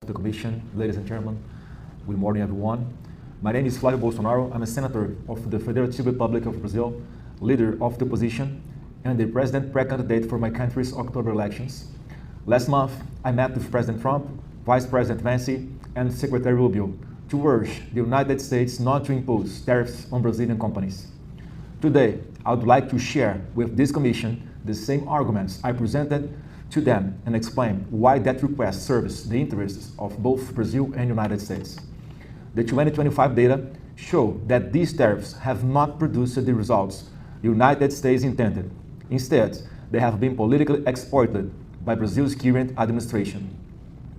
the Commission, ladies and gentlemen, good morning everyone. My name is Flávio Bolsonaro. I'm a senator of the Federative Republic of Brazil, leader of the opposition, and the president pre-candidate for my country's October elections. Last month, I met with President Trump, Vice President Vance, and Secretary Rubio to urge the United States not to impose tariffs on Brazilian companies. Today, I would like to share with this Commission the same arguments I presented to them and explain why that request serves the interests of both Brazil and United States. The 2025 data show that these tariffs have not produced the results the United States intended. Instead, they have been politically exploited by Brazil's current administration.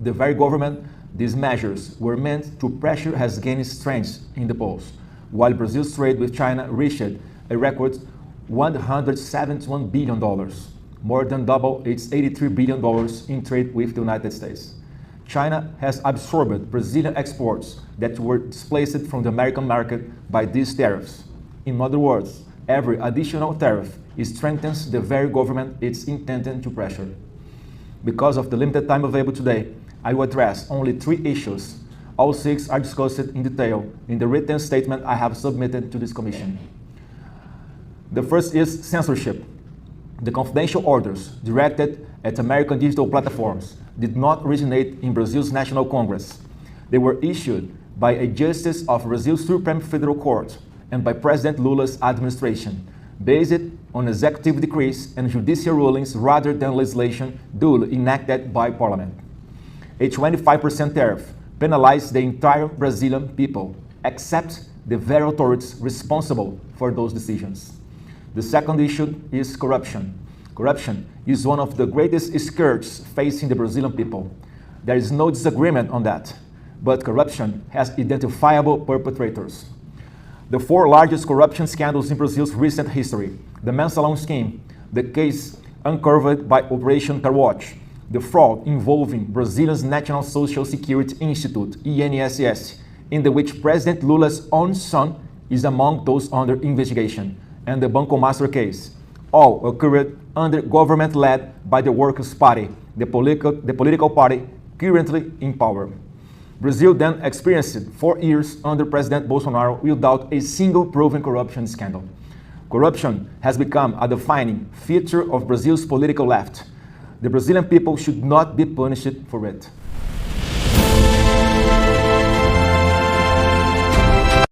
The very government these measures were meant to pressure has gained strength in the polls, while Brazil's trade with China reached a record $171 billion, more than double its $83 billion in trade with the United States. China has absorbed Brazilian exports that were displaced from the American market by these tariffs. In other words, every additional tariff strengthens the very government it's intended to pressure. Because of the limited time available today, I will address only 3 issues. All 6 are discussed in detail in the written statement I have submitted to this Commission. The first is censorship. The confidential orders directed at American digital platforms did not originate in Brazil's National Congress. They were issued by a justice of Brazil's Supreme Federal Court and by President Lula's administration, based on executive decrees and judicial rulings rather than legislation duly enacted by Parliament. A 25% tariff penalized the entire Brazilian people, except the very authorities responsible for those decisions. The second issue is corruption. Corruption is one of the greatest scourges facing the Brazilian people. There is no disagreement on that, but corruption has identifiable perpetrators. The 4 largest corruption scandals in Brazil's recent history: the Mensalão scheme, the case uncovered by Operation Carwatch, the fraud involving Brazilian's National Social Security Institute, INSS, in which President Lula's own son is among those under investigation, and the Banco Master case, all occurred under government led by the Workers' Party, the political party currently in power. Brazil then experienced 4 years under President Bolsonaro without a single proven corruption scandal. Corruption has become a defining feature of Brazil's political left. The Brazilian people should not be punished for it.